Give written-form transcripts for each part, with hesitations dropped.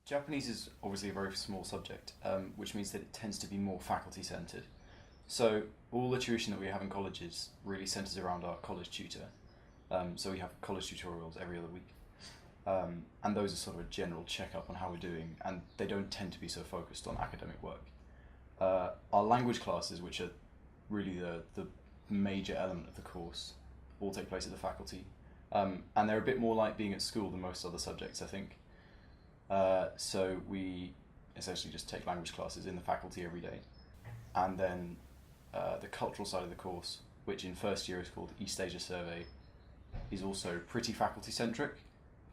Japanese is obviously a very small subject, which means that it tends to be more faculty centred. So all the tuition that we have in colleges really centres around our college tutor. So we have college tutorials every other week. And those are sort of a general checkup on how we're doing, and they don't tend to be so focused on academic work. Our language classes, which are really the major element of the course, all take place at the faculty. And they're a bit more like being at school than most other subjects, I think. So we essentially just take language classes in the faculty every day. And then the cultural side of the course, which in first year is called East Asia Survey, is also pretty faculty centric.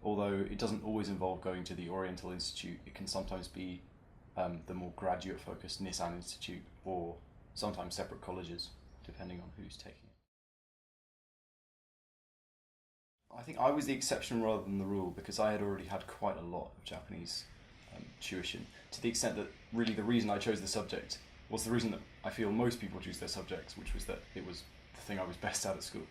Although it doesn't always involve going to the Oriental Institute, it can sometimes be the more graduate focused Nissan Institute or sometimes separate colleges, depending on who's taking it. I think I was the exception rather than the rule because I had already had quite a lot of Japanese tuition, to the extent that really the reason I chose the subject was the reason that I feel most people choose their subjects, which was that it was the thing I was best at school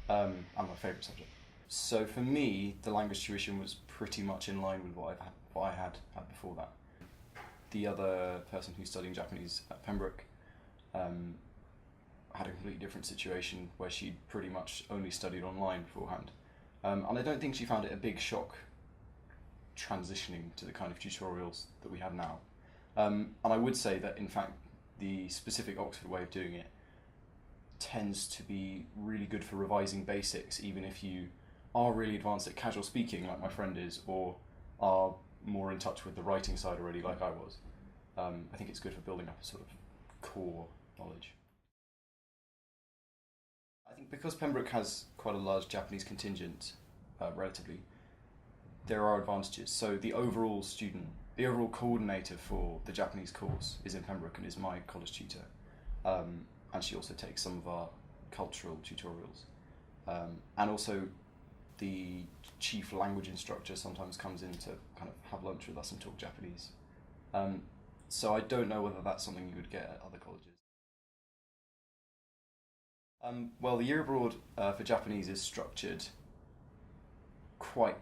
and my favourite subject. So for me, the language tuition was pretty much in line with what I had before that. The other person who's studying Japanese at Pembroke had a completely different situation where she'd pretty much only studied online beforehand. And I don't think she found it a big shock transitioning to the kind of tutorials that we have now. And I would say that, in fact, the specific Oxford way of doing it tends to be really good for revising basics, even if you are really advanced at casual speaking, like my friend is, or are more in touch with the writing side already, like I was. I think it's good for building up a sort of core knowledge. I think because Pembroke has quite a large Japanese contingent, relatively, there are advantages. So the overall coordinator for the Japanese course is in Pembroke and is my college tutor. And she also takes some of our cultural tutorials. And also the chief language instructor sometimes comes in to kind of have lunch with us and talk Japanese. So I don't know whether that's something you would get at other colleges. Well, the year abroad for Japanese is structured quite.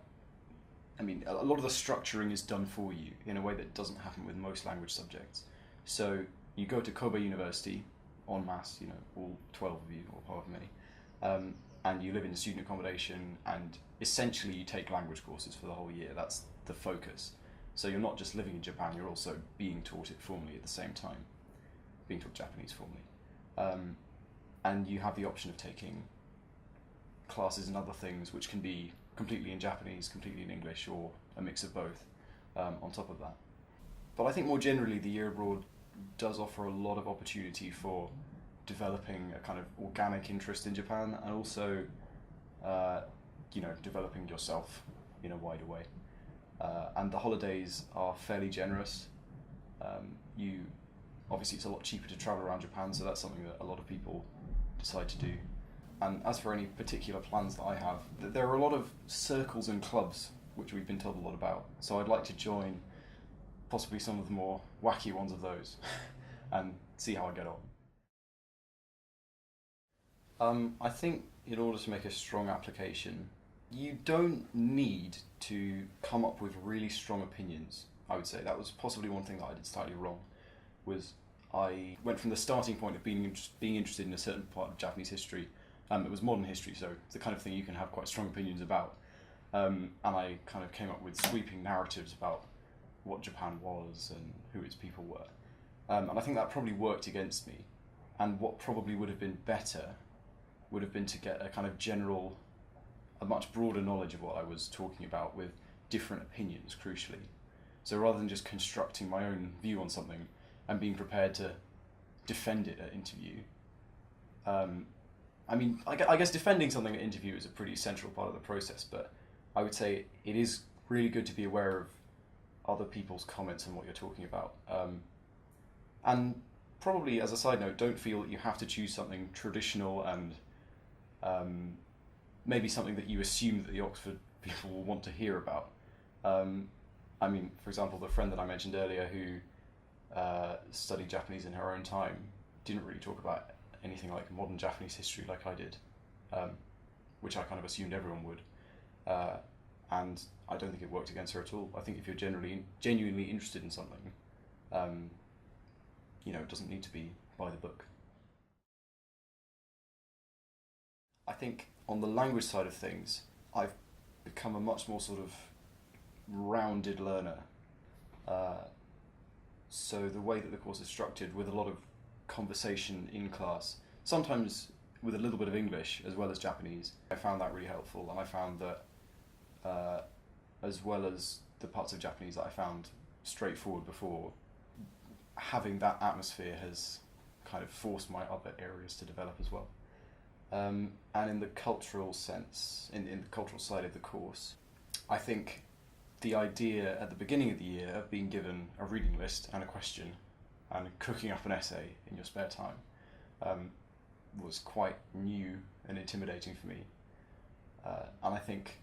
I mean, a lot of the structuring is done for you in a way that doesn't happen with most language subjects. So you go to Kobe University en masse, all 12 of you, or however many, and you live in student accommodation, and essentially you take language courses for the whole year. That's the focus. So you're not just living in Japan, you're also being taught it formally at the same time, being taught Japanese formally. And you have the option of taking classes and other things which can be completely in Japanese, completely in English, or a mix of both on top of that. But I think more generally the year abroad does offer a lot of opportunity for developing a kind of organic interest in Japan, and also developing yourself in a wider way. And the holidays are fairly generous. You Obviously it's a lot cheaper to travel around Japan, so that's something that a lot of people decide to do. And as for any particular plans that I have, there are a lot of circles and clubs which we've been told a lot about. So I'd like to join possibly some of the more wacky ones of those and see how I get on. I think in order to make a strong application, you don't need to come up with really strong opinions, I would say. That was possibly one thing that I did slightly wrong, was I went from the starting point of being interested in a certain part of Japanese history. It was modern history, so it's the kind of thing you can have quite strong opinions about. And I kind of came up with sweeping narratives about what Japan was and who its people were. And I think that probably worked against me. And what probably would have been better would have been to get a kind of a much broader knowledge of what I was talking about, with different opinions, crucially. So rather than just constructing my own view on something and being prepared to defend it at interview, I guess defending something at interview is a pretty central part of the process, but I would say it is really good to be aware of other people's comments on what you're talking about. And probably, as a side note, don't feel that you have to choose something traditional and maybe something that you assume that the Oxford people will want to hear about. For example, the friend that I mentioned earlier who studied Japanese in her own time didn't really talk about anything like modern Japanese history like I did, which I kind of assumed everyone would. and I don't think it worked against her at all. I think if you're genuinely interested in something, it doesn't need to be by the book. I think on the language side of things, I've become a much more sort of rounded learner. So the way that the course is structured, with a lot of conversation in class, sometimes with a little bit of English as well as Japanese, I found that really helpful, and I found that as well as the parts of Japanese that I found straightforward before, having that atmosphere has kind of forced my other areas to develop as well. And in the cultural sense, in the cultural side of the course, I think the idea at the beginning of the year of being given a reading list and a question and cooking up an essay in your spare time was quite new and intimidating for me. And I think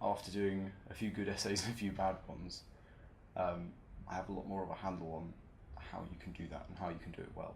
after doing a few good essays and a few bad ones, I have a lot more of a handle on how you can do that and how you can do it well.